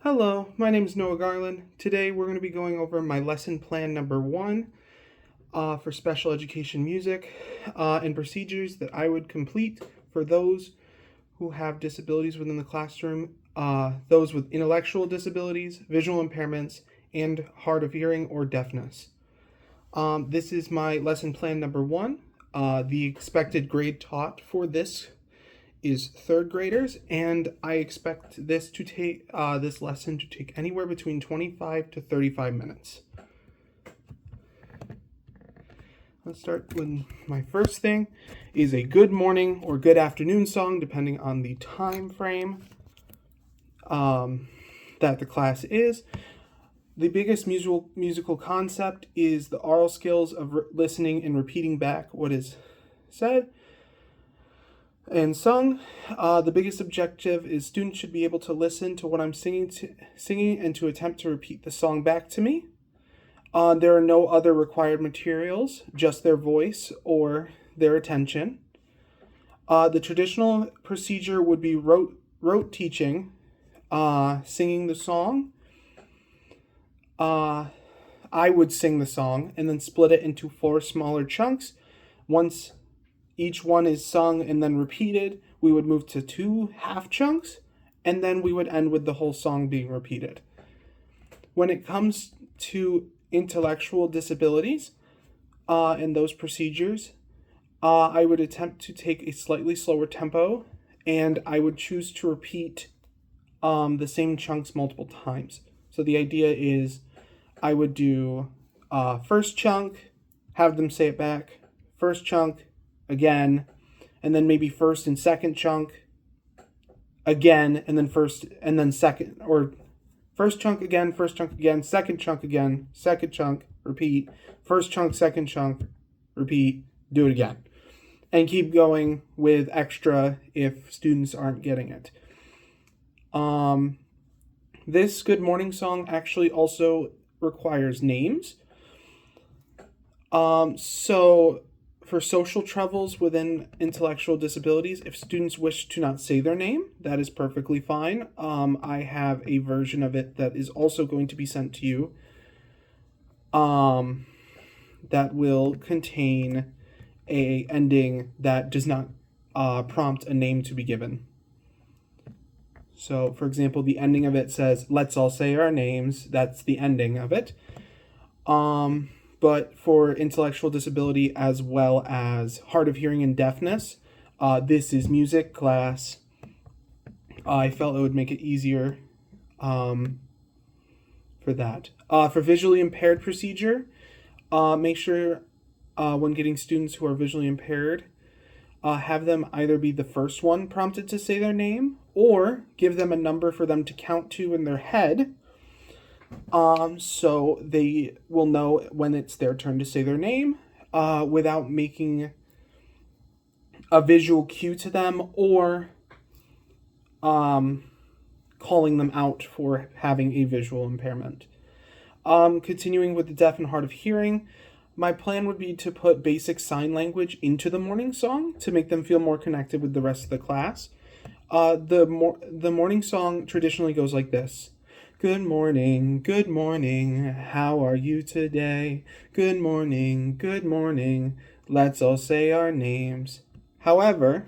Hello, my name is Noah Garland. Today we're going to be going over my lesson plan number one for special education music and procedures that I would complete for those who have disabilities within the classroom, those with intellectual disabilities, visual impairments, and hard of hearing or deafness. This is my lesson plan number one. The expected grade taught for this is third graders, and I expect this lesson to take anywhere between 25 to 35 minutes. Let's start with my first thing is a good morning or good afternoon song, depending on the time frame that the class is. The biggest musical concept is the oral skills of listening and repeating back what is said and sung. The biggest objective is students should be able to listen to what I'm singing and to attempt to repeat the song back to me. There are no other required materials, just their voice or their attention. The traditional procedure would be rote teaching, singing the song. I would sing the song and then split it into 4 smaller chunks. Once each one is sung and then repeated, we would move to 2 half chunks, and then we would end with the whole song being repeated. When it comes to intellectual disabilities and those procedures, I would attempt to take a slightly slower tempo, and I would choose to repeat the same chunks multiple times. So the idea is I would do first chunk, have them say it back, first chunk, again, and then maybe first and second chunk again, and then first and then second, or first chunk again, second chunk again, second chunk, repeat, first chunk, second chunk, repeat, do it again. And keep going with extra if students aren't getting it. This good morning song actually also requires names. So for social troubles within intellectual disabilities, if students wish to not say their name, that is perfectly fine. I have a version of it that is also going to be sent to you that will contain a ending that does not prompt a name to be given. So, for example, the ending of it says, "Let's all say our names." That's the ending of it. But for intellectual disability as well as hard of hearing and deafness, this is music class. I felt it would make it easier for that. For visually impaired procedure, make sure when getting students who are visually impaired, have them either be the first one prompted to say their name, or give them a number for them to count to in their head, so they will know when it's their turn to say their name, without making a visual cue to them or calling them out for having a visual impairment. Continuing with the deaf and hard of hearing, my plan would be to put basic sign language into the morning song to make them feel more connected with the rest of the class. The morning song traditionally goes like this. Good morning, how are you today? Good morning, let's all say our names. However,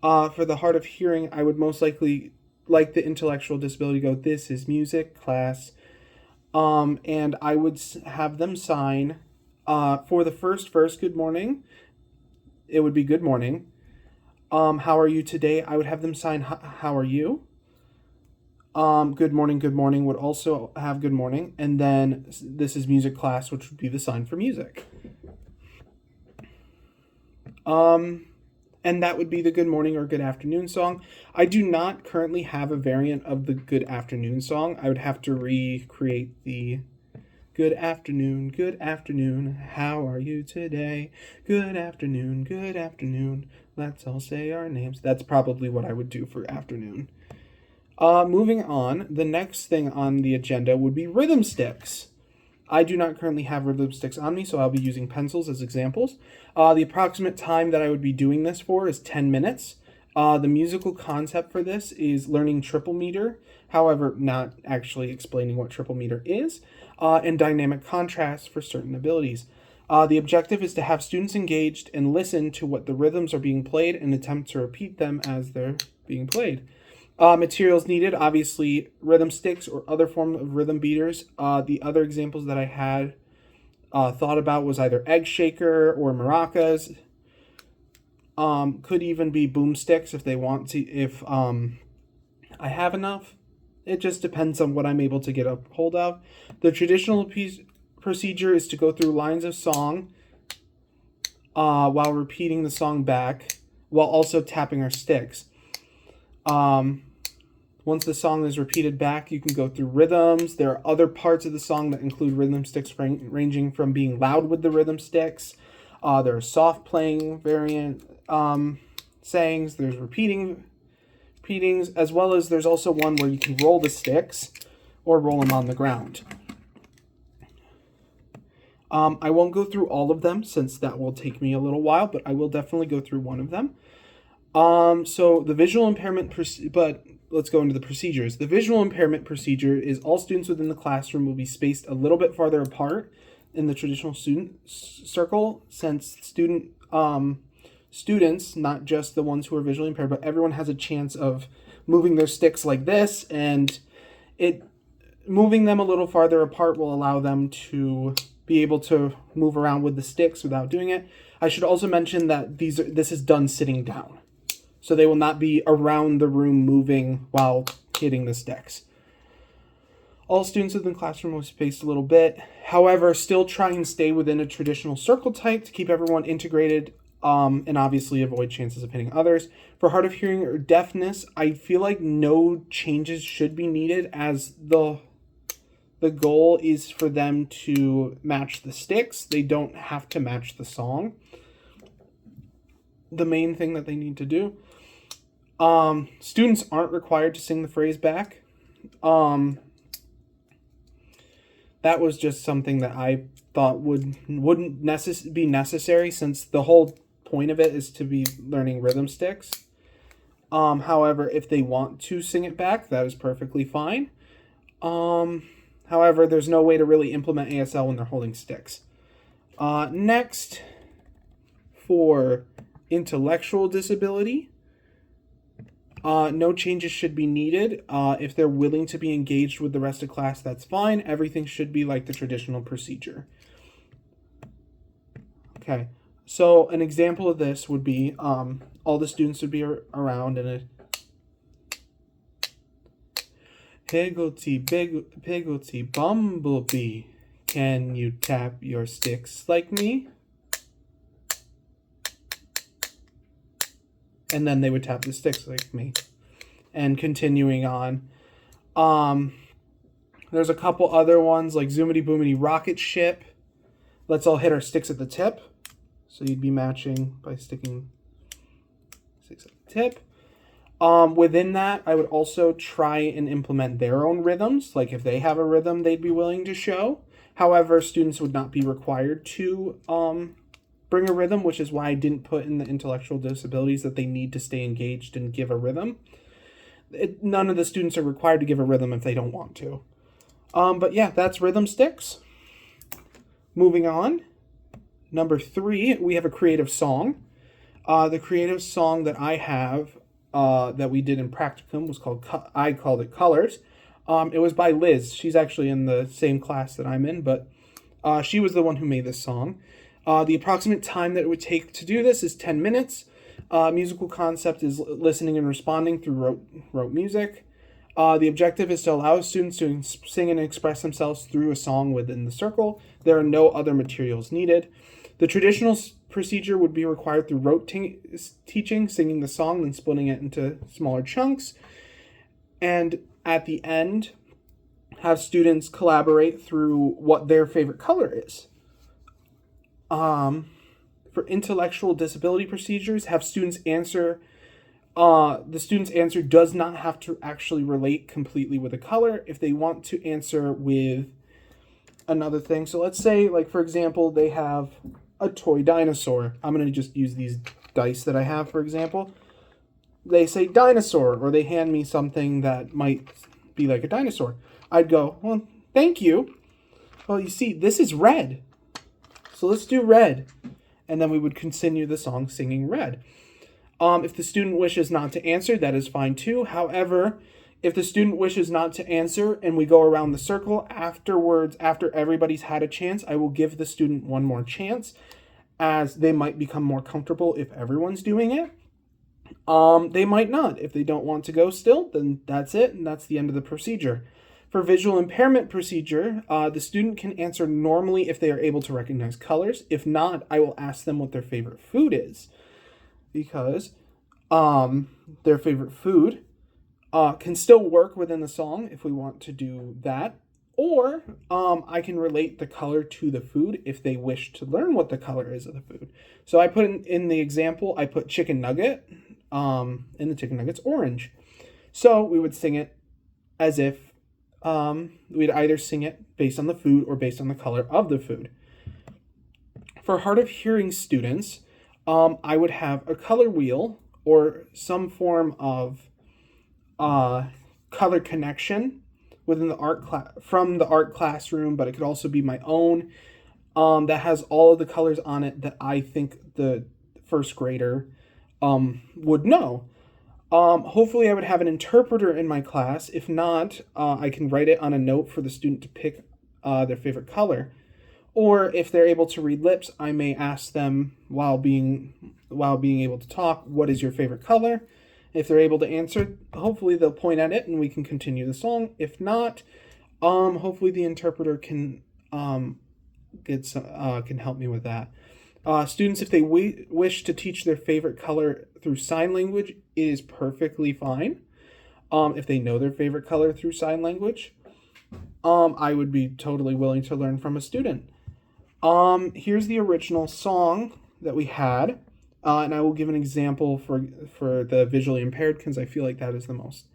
for the hard of hearing, I would most likely, like the intellectual disability, go, "This is music class." And I would have them sign, for the first verse, good morning, it would be good morning. How are you today? I would have them sign, how are you? Good morning would also have good morning. And then this is music class, which would be the sign for music. And that would be the good morning or good afternoon song. I do not currently have a variant of the good afternoon song. I would have to recreate the good afternoon, how are you today? Good afternoon, let's all say our names. That's probably what I would do for afternoon. Moving on, the next thing on the agenda would be rhythm sticks. I do not currently have rhythm sticks on me, so I'll be using pencils as examples. The approximate time that I would be doing this for is 10 minutes. The musical concept for this is learning triple meter, however, not actually explaining what triple meter is, and dynamic contrast for certain abilities. The objective is to have students engaged and listen to what the rhythms are being played and attempt to repeat them as they're being played. Materials needed, obviously, rhythm sticks or other form of rhythm beaters. The other examples that I had thought about was either egg shaker or maracas. Could even be boomsticks if they want to, if I have enough. It just depends on what I'm able to get a hold of. The traditional procedure is to go through lines of song while repeating the song back, while also tapping our sticks. Once the song is repeated back, you can go through rhythms. There are other parts of the song that include rhythm sticks ranging from being loud with the rhythm sticks. There are soft playing variant sayings. There's repeatings, as well as there's also one where you can roll the sticks or roll them on the ground. I won't go through all of them since that will take me a little while, but I will definitely go through one of them. So the visual impairment, but let's go into the procedures. The visual impairment procedure is all students within the classroom will be spaced a little bit farther apart in the traditional student circle, since students, not just the ones who are visually impaired, but everyone has a chance of moving their sticks like this, and moving them a little farther apart will allow them to be able to move around with the sticks without doing it. I should also mention that this is done sitting down, so they will not be around the room moving while hitting the sticks. All students within the classroom will be spaced a little bit. However, still try and stay within a traditional circle type to keep everyone integrated, and obviously avoid chances of hitting others. For hard of hearing or deafness, I feel like no changes should be needed, as the goal is for them to match the sticks. They don't have to match the song. The main thing that they need to do. Students aren't required to sing the phrase back. That was just something that I thought wouldn't be necessary, since the whole point of it is to be learning rhythm sticks. However, if they want to sing it back, that is perfectly fine. However, there's no way to really implement ASL when they're holding sticks. Next, for intellectual disability, no changes should be needed. If they're willing to be engaged with the rest of class, that's fine. Everything should be like the traditional procedure. Okay, so an example of this would be all the students would be around and Higglety pigglety bumblebee, can you tap your sticks like me? And then they would tap the sticks like me. And continuing on. There's a couple other ones like Zoomity Boomity Rocket Ship. Let's all hit our sticks at the tip. So you'd be matching by sticking sticks at the tip. Within that, I would also try and implement their own rhythms. Like if they have a rhythm they'd be willing to show. However, students would not be required to bring a rhythm, which is why I didn't put in the intellectual disabilities that they need to stay engaged and give a rhythm. None of the students are required to give a rhythm if they don't want to. But yeah, that's rhythm sticks. Moving on. Number 3, we have a creative song. The creative song that I have that we did in practicum was called, I called it Colors. It was by Liz. She's actually in the same class that I'm in, but she was the one who made this song. The approximate time that it would take to do this is 10 minutes. Musical concept is listening and responding through rote music. The objective is to allow students to sing and express themselves through a song within the circle. There are no other materials needed. The traditional procedure would be required through rote teaching, singing the song, then splitting it into smaller chunks. And at the end, have students collaborate through what their favorite color is. For intellectual disability procedures, have students answer. The student's answer does not have to actually relate completely with a color if they want to answer with another thing. So let's say, like, for example, they have a toy dinosaur. I'm going to just use these dice that I have, for example. they say dinosaur, or they hand me something that might be like a dinosaur, I'd go, well, thank you. Well, you see, this is red. So let's do red. And then we would continue the song singing red. If the student wishes not to answer, that is fine too. However, if the student wishes not to answer and we go around the circle afterwards, after everybody's had a chance, I will give the student one more chance, as they might become more comfortable if everyone's doing it. They might not. If they don't want to go still, then that's it, and that's the end of the procedure. For visual impairment procedure, the student can answer normally if they are able to recognize colors. If not, I will ask them what their favorite food is, because their favorite food can still work within the song if we want to do that. Or I can relate the color to the food if they wish to learn what the color is of the food. So I put in the example, I put chicken nugget, and the chicken nugget's orange. So we would sing it as if we'd either sing it based on the food or based on the color of the food. For hard of hearing students, I would have a color wheel or some form of color connection within the art class, from the art classroom, but it could also be my own, that has all of the colors on it that I think the first grader would know. Hopefully I would have an interpreter in my class. If not, I can write it on a note for the student to pick their favorite color. Or if they're able to read lips, I may ask them while being able to talk, what is your favorite color? If they're able to answer, hopefully they'll point at it and we can continue the song. If not, hopefully the interpreter can can help me with that. Students, if they wish to teach their favorite color through sign language, it is perfectly fine. If they know their favorite color through sign language, I would be totally willing to learn from a student. Here's the original song that we had. And I will give an example for the visually impaired, because I feel like that is the most.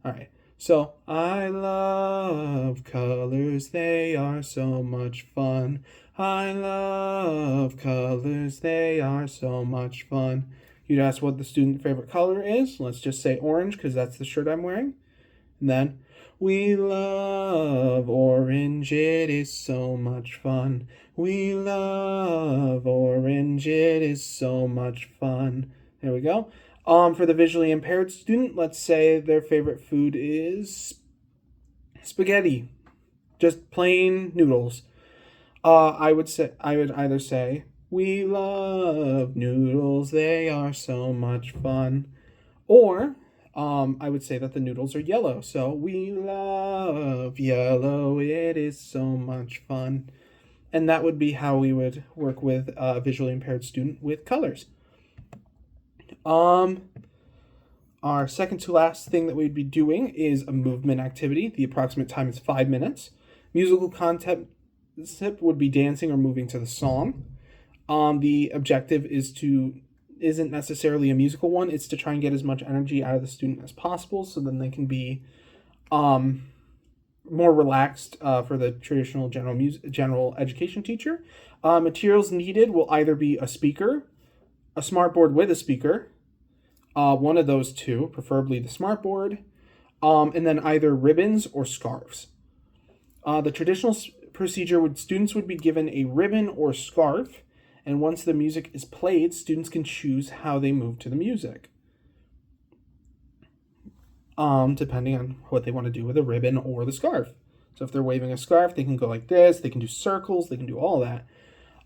All right. So, I love colors, they are so much fun. I love colors, they are so much fun. You'd ask what the student's favorite color is. Let's just say orange, because that's the shirt I'm wearing. And then, we love orange, it is so much fun. We love orange, it is so much fun. There we go. For the visually impaired student, let's say their favorite food is spaghetti. Just plain noodles. I would either say, we love noodles, they are so much fun. Or I would say that the noodles are yellow. So, we love yellow, it is so much fun. And that would be how we would work with a visually impaired student with colors. Our second to last thing that we'd be doing is a movement activity. The approximate time is 5 minutes. Musical concept would be dancing or moving to the song. The objective isn't necessarily a musical one. It's to try and get as much energy out of the student as possible, so then they can be more relaxed for the traditional general education teacher. Materials needed will either be a speaker, a smartboard with a speaker, one of those two, preferably the smartboard, and then either ribbons or scarves. The traditional procedure students would be given a ribbon or scarf, and once the music is played, students can choose how they move to the music. Depending on what they want to do with a ribbon or the scarf. So if they're waving a scarf, they can go like this, they can do circles, they can do all that.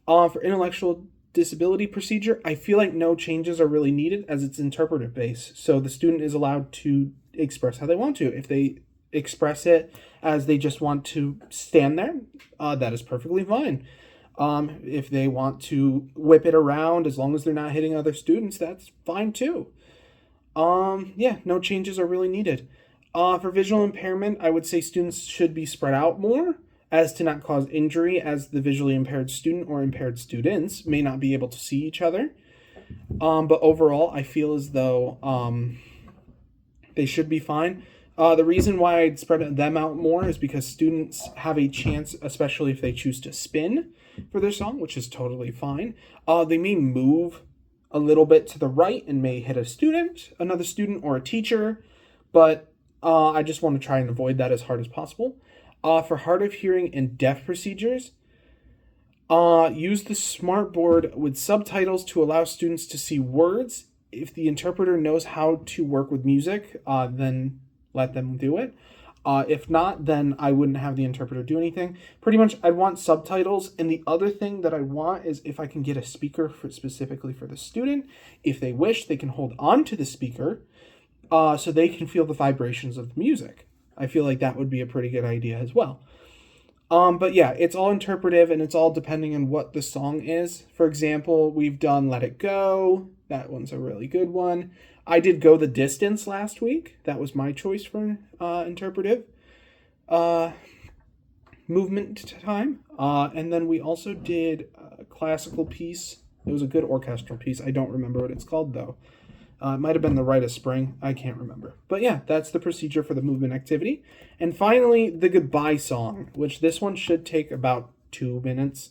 For intellectual disability procedure, I feel like no changes are really needed as it's interpretive based. So the student is allowed to express how they want to. If they express it as they just want to stand there, that is perfectly fine. If they want to whip it around, as long as they're not hitting other students, that's fine too. No changes are really needed. For visual impairment, I would say students should be spread out more as to not cause injury, as the visually impaired student or impaired students may not be able to see each other. But overall, I feel as though they should be fine. The reason why I'd spread them out more is because students have a chance, especially if they choose to spin for their song, which is totally fine. They may move a little bit to the right and may hit another student, or a teacher, but I just want to try and avoid that as hard as possible. For hard of hearing and deaf procedures, use the smartboard with subtitles to allow students to see words. If the interpreter knows how to work with music, then let them do it. If not, then I wouldn't have the interpreter do anything. Pretty much, I'd want subtitles. And the other thing that I want is if I can get a speaker specifically for the student. If they wish, they can hold on to the speaker so they can feel the vibrations of the music. I feel like that would be a pretty good idea as well. But yeah, it's all interpretive, and it's all depending on what the song is. For example, we've done Let It Go. That one's a really good one. I did Go the Distance last week. That was my choice for interpretive movement time. And then we also did a classical piece. It was a good orchestral piece. I don't remember what it's called, though. It might have been The Rite of Spring. I can't remember. But yeah, that's the procedure for the movement activity. And finally, the goodbye song, which this one should take about 2 minutes.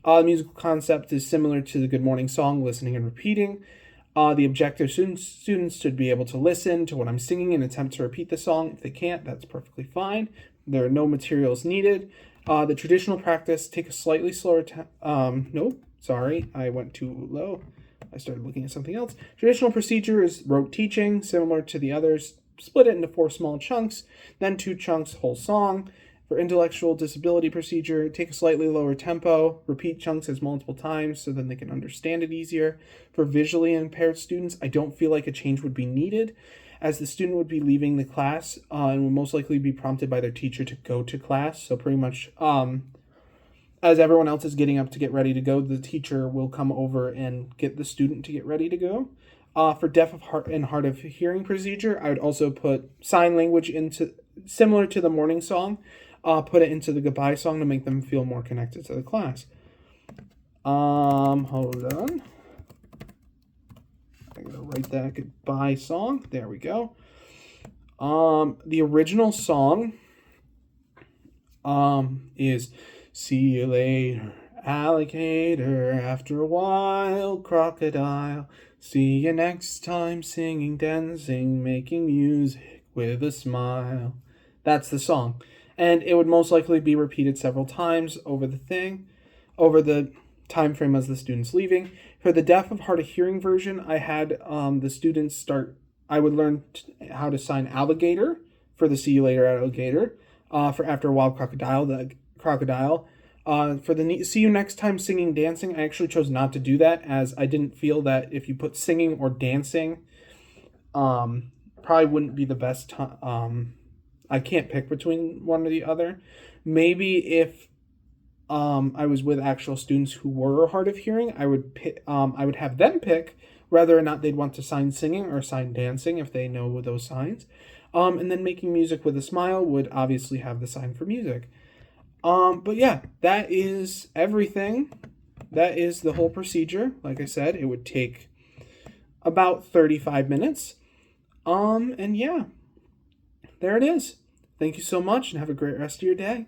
The musical concept is similar to the Good Morning song, listening and repeating. The objective students should be able to listen to what I'm singing and attempt to repeat the song. If they can't, that's perfectly fine. There are no materials needed. The traditional practice, take a slightly slower nope, sorry, I went too low. I started looking at something else. Traditional procedure is rote teaching, similar to the others. Split it into 4 small chunks, then 2 chunks, whole song. For intellectual disability procedure, take a slightly lower tempo, repeat chunks as multiple times so then they can understand it easier. For visually impaired students, I don't feel like a change would be needed, as the student would be leaving the class and will most likely be prompted by their teacher to go to class. So pretty much, as everyone else is getting up to get ready to go, the teacher will come over and get the student to get ready to go. For deaf of heart and hard of hearing procedure, I would also put sign language into, similar to the morning song, put it into the goodbye song to make them feel more connected to the class. Hold on. I gotta write that goodbye song. There we go. The original song is "See you later, alligator, after a while, crocodile. See you next time, singing, dancing, making music with a smile." That's the song. And it would most likely be repeated several times over the time frame as the student's leaving. For the deaf of hard of hearing version, I had the students I would learn how to sign alligator for the "See you later, alligator." For after a while, crocodile, the crocodile. For the "See you next time, singing, dancing," I actually chose not to do that, as I didn't feel that if you put singing or dancing, probably wouldn't be the best time. I can't pick between one or the other. Maybe if I was with actual students who were hard of hearing, I would have them pick whether or not they'd want to sign singing or sign dancing if they know those signs. And then making music with a smile would obviously have the sign for music. But yeah, that is everything. That is the whole procedure. Like I said, it would take about 35 minutes. And yeah, there it is. Thank you so much and have a great rest of your day.